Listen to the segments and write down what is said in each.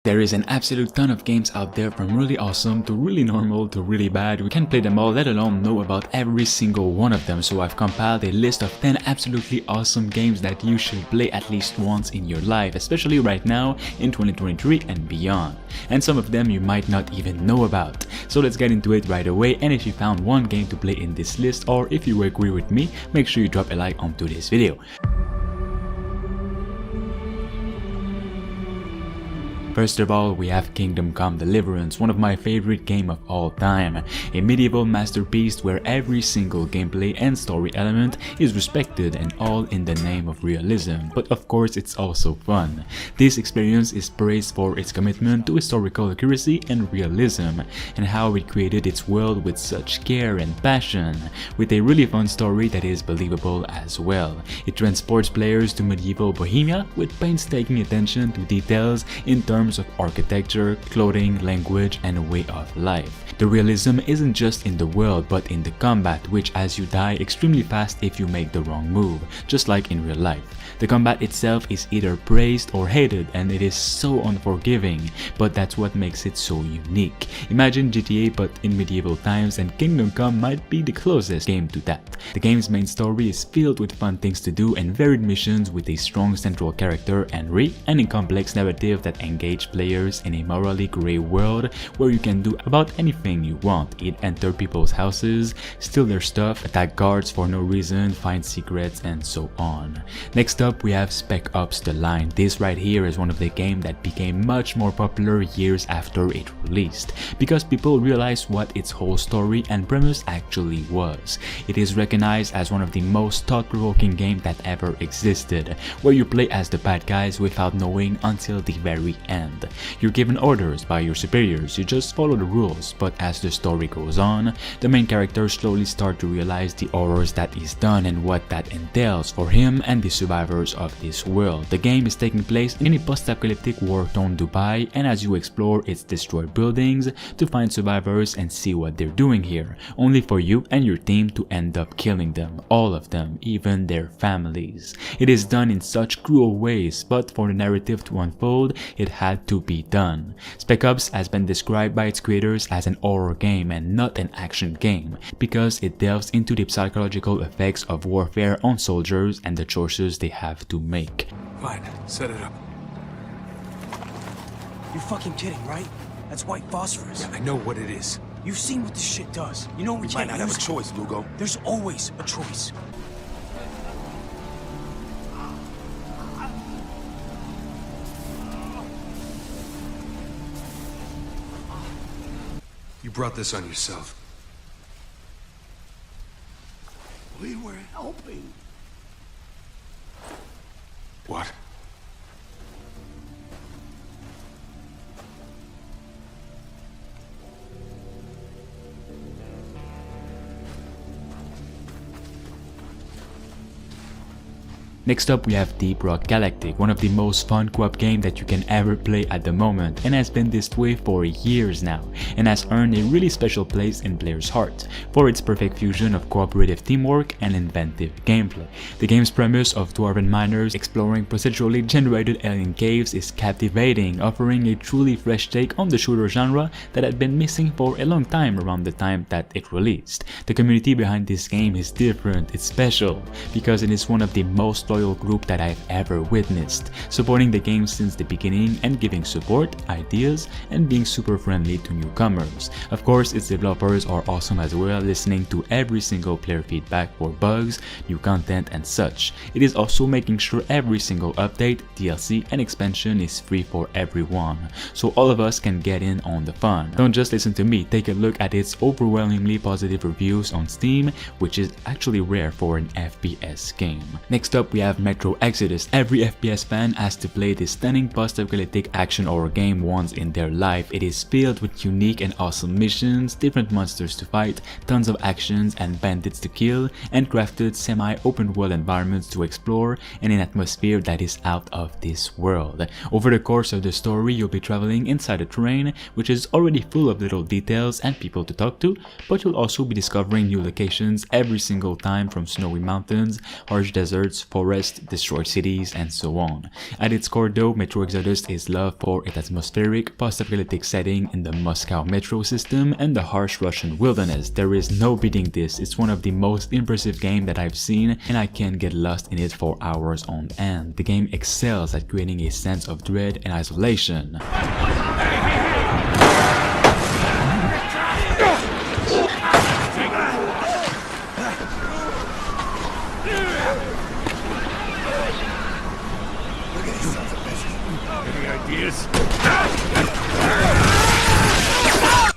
There is an absolute ton of games out there, from really awesome to really normal to really bad. We can't play them all, let alone know about every single one of them, so I've compiled a list of 10 absolutely awesome games that you should play at least once in your life, especially right now in 2023 and beyond. And some of them you might not even know about. So let's get into it right away, and if you found one game to play in this list, or if you agree with me, make sure you drop a like onto this video. First of all, we have Kingdom Come: Deliverance, one of my favorite games of all time. A medieval masterpiece where every single gameplay and story element is respected, and all in the name of realism, but of course it's also fun. This experience is praised for its commitment to historical accuracy and realism, and how it created its world with such care and passion, with a really fun story that is believable as well. It transports players to medieval Bohemia with painstaking attention to details in terms of architecture, clothing, language, and way of life. The realism isn't just in the world but in the combat, which as you die extremely fast if you make the wrong move, just like in real life. The combat itself is either praised or hated, and it is so unforgiving, but that's what makes it so unique. Imagine GTA but in medieval times, and Kingdom Come might be the closest game to that. The game's main story is filled with fun things to do and varied missions with a strong central character, Henry, and a complex narrative that engage players in a morally grey world where you can do about anything you want. Enter people's houses, steal their stuff, attack guards for no reason, find secrets, and so on. Next up, we have Spec Ops: The Line. This right here is one of the games that became much more popular years after it released, because people realized what its whole story and premise actually was. It is recognized as one of the most thought-provoking games that ever existed, where you play as the bad guys without knowing until the very end. You're given orders by your superiors, you just follow the rules, but as the story goes on, the main characters slowly start to realize the horrors that is done and what that entails for him and the survivors of this world. The game is taking place in a post-apocalyptic war-torn Dubai, and as you explore its destroyed buildings to find survivors and see what they're doing here, only for you and your team to end up killing them, all of them, even their families. It is done in such cruel ways, but for the narrative to unfold, it had to be done. Spec Ops has been described by its creators as an horror game and not an action game, because it delves into the psychological effects of warfare on soldiers and the choices they have to make. Fine, set it up. You're fucking kidding, right? That's white phosphorus. Yeah, I know what it is. You've seen what this shit does. You know we We can't might not have a use it. choice, Lugo. There's always a choice. You brought this on yourself. We were helping. What? Next up, we have Deep Rock Galactic, one of the most fun co-op games that you can ever play at the moment, and has been this way for years now, and has earned a really special place in players' hearts for its perfect fusion of cooperative teamwork and inventive gameplay. The game's premise of dwarven miners exploring procedurally generated alien caves is captivating, offering a truly fresh take on the shooter genre that had been missing for a long time around the time that it released. The community behind this game is different, it's special, because it is one of the most loyal group that I've ever witnessed, supporting the game since the beginning and giving support, ideas, and being super friendly to newcomers. Of course, its developers are awesome as well, listening to every single player feedback for bugs, new content, and such. It is also making sure every single update, DLC, and expansion is free for everyone, so all of us can get in on the fun. Don't just listen to me, take a look at its overwhelmingly positive reviews on Steam, which is actually rare for an FPS game. Next up, we have Metro Exodus. Every FPS fan has to play this stunning post-apocalyptic action horror game once in their life. It is filled with unique and awesome missions, different monsters to fight, tons of actions and bandits to kill, and crafted semi-open world environments to explore, and an atmosphere that is out of this world. Over the course of the story, you'll be traveling inside a terrain which is already full of little details and people to talk to, but you'll also be discovering new locations every single time, from snowy mountains, harsh deserts, forests, forests, destroy cities, and so on. At its core though, Metro Exodus is loved for its atmospheric, post-apocalyptic setting in the Moscow metro system and the harsh Russian wilderness. There is no beating this. It's one of the most impressive games that I've seen, and I can get lost in it for hours on end. The game excels at creating a sense of dread and isolation.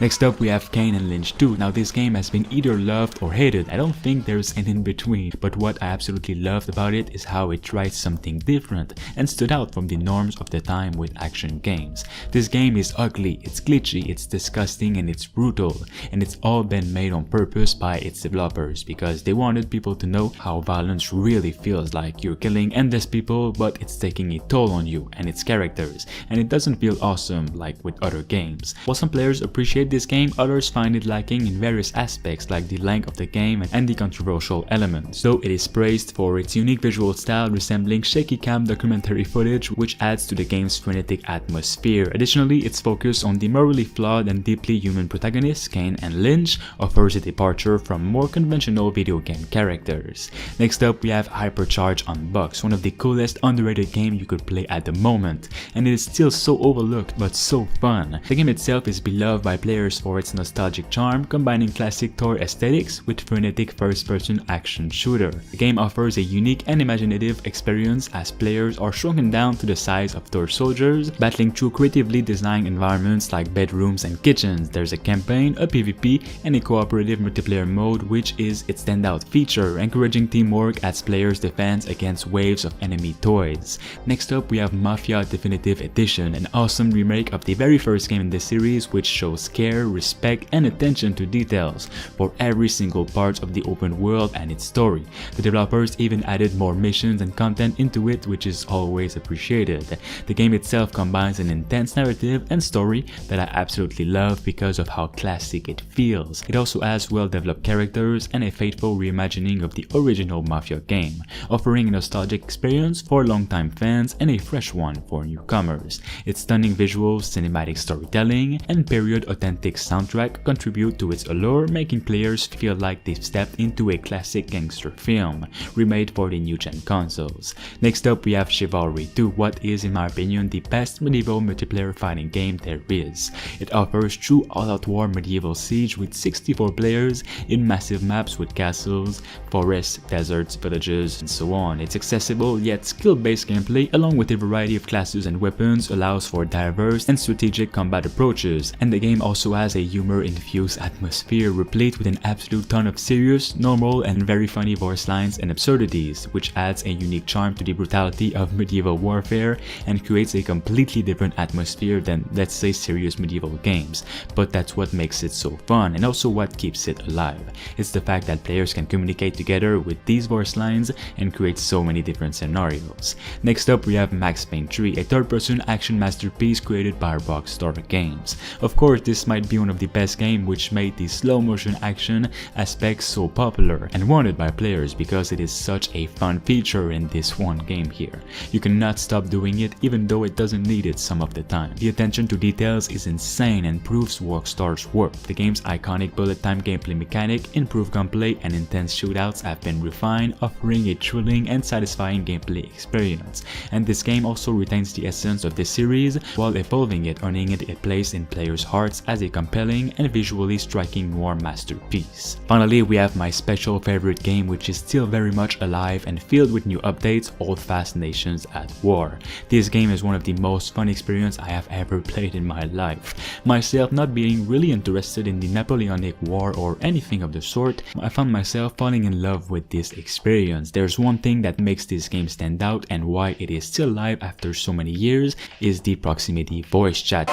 Next up we have Kane and Lynch 2. Now this game has been either loved or hated. I don't think there's an in between, but what I absolutely loved about it is how it tried something different and stood out from the norms of the time with action games. This game is ugly, it's glitchy, it's disgusting, and it's brutal, and it's all been made on purpose by its developers because they wanted people to know how violence really feels like. You're killing endless people, but it's taking a toll on you and its characters, and it doesn't feel awesome like with other games. While some players appreciate this game, others find it lacking in various aspects like the length of the game and the controversial elements, though it is praised for its unique visual style resembling shaky cam documentary footage, which adds to the game's frenetic atmosphere. Additionally, its focus on the morally flawed and deeply human protagonists, Kane and Lynch, offers a departure from more conventional video game characters. Next up, we have Hypercharge Unboxed, one of the coolest underrated games you could play at the moment, and it is still so overlooked but so fun. The game itself is beloved by players for its nostalgic charm, combining classic toy aesthetics with frenetic first-person action shooter. The game offers a unique and imaginative experience as players are shrunken down to the size of toy soldiers, battling through creatively designed environments like bedrooms and kitchens. There's a campaign, a PvP, and a cooperative multiplayer mode, which is its standout feature, encouraging teamwork as players defend against waves of enemy toys. Next up, we have Mafia Definitive Edition, an awesome remake of the very first game in the series, which shows care, respect, and attention to details for every single part of the open world and its story. The developers even added more missions and content into it, which is always appreciated. The game itself combines an intense narrative and story that I absolutely love because of how classic it feels. It also has well-developed characters and a faithful reimagining of the original Mafia game, offering a nostalgic experience for longtime fans and a fresh one for newcomers. Its stunning visuals, cinematic storytelling, and period authentic soundtrack contribute to its allure, making players feel like they've stepped into a classic gangster film, remade for the new-gen consoles. Next up, we have Chivalry 2, what is in my opinion the best medieval multiplayer fighting game there is. It offers true all-out war medieval siege with 64 players in massive maps with castles, forests, deserts, villages, and so on. Its accessible yet skill-based gameplay along with a variety of classes and weapons allows for diverse and strategic combat approaches, and the game also has a humor-infused atmosphere replete with an absolute ton of serious, normal, and very funny voice lines and absurdities, which adds a unique charm to the brutality of medieval warfare and creates a completely different atmosphere than, let's say, serious medieval games. But that's what makes it so fun and also what keeps it alive. It's the fact that players can communicate together with these voice lines and create so many different scenarios. Next up, we have Max Payne 3, a third-person action masterpiece created by Rockstar Games. Of course, this might be one of the best games, which made the slow motion action aspect so popular and wanted by players because it is such a fun feature in this one game here. You cannot stop doing it even though it doesn't need it some of the time. The attention to details is insane and proves Rockstar's worth. The game's iconic bullet time gameplay mechanic, improved gunplay, and intense shootouts have been refined, offering a thrilling and satisfying gameplay experience. And this game also retains the essence of the series while evolving it, earning it a place in players' hearts as a compelling and visually striking war masterpiece. Finally, we have my special favorite game, which is still very much alive and filled with new updates, Holdfast Nations at War. This game is one of the most fun experiences I have ever played in my life. Myself not being really interested in the Napoleonic War or anything of the sort, I found myself falling in love with this experience. There's one thing that makes this game stand out and why it is still live after so many years is the proximity voice chat.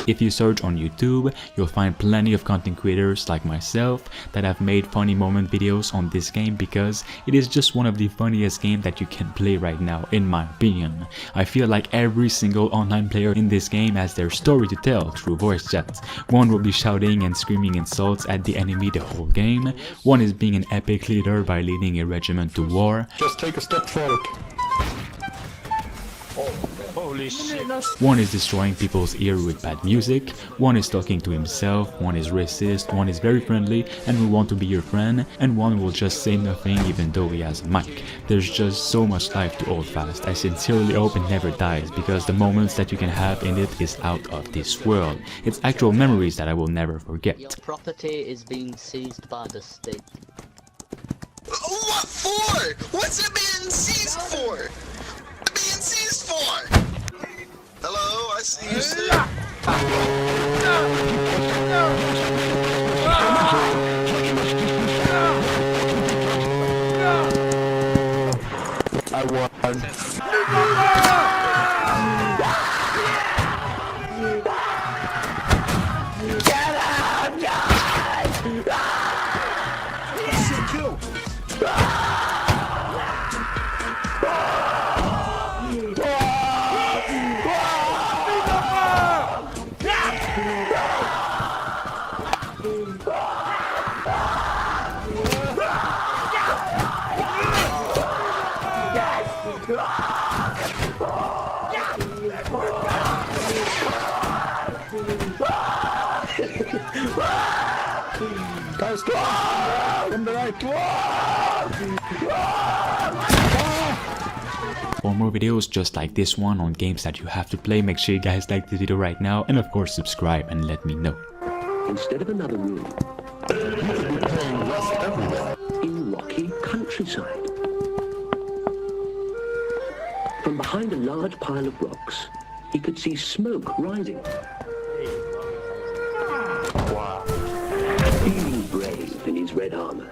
If you search on YouTube, you'll find plenty of content creators like myself that have made funny moment videos on this game because it is just one of the funniest games that you can play right now, in my opinion. I feel like every single online player in this game has their story to tell through voice chat. One will be shouting and screaming insults at the enemy the whole game. One is being an epic leader by leading a regiment to war. Just take a step forward. Holy shit. One is destroying people's ear with bad music. One is talking to himself. One is racist. One is very friendly and will want to be your friend. And one will just say nothing even though he has a mic. There's just so much life to Holdfast. I sincerely hope it never dies because the moments that you can have in it is out of this world. It's actual memories that I will never forget. Your property is being seized by the state. What for? What's it being seized for? Being seized for? Hello, I see you, sir. I won. Guys, come right. For more videos just like this one on games that you have to play, make sure you guys like this video right now and of course subscribe and let me know. Instead of another room, in rocky countryside. From behind a large pile of rocks, he could see smoke rising. Wow. Feeling brave in his red armor.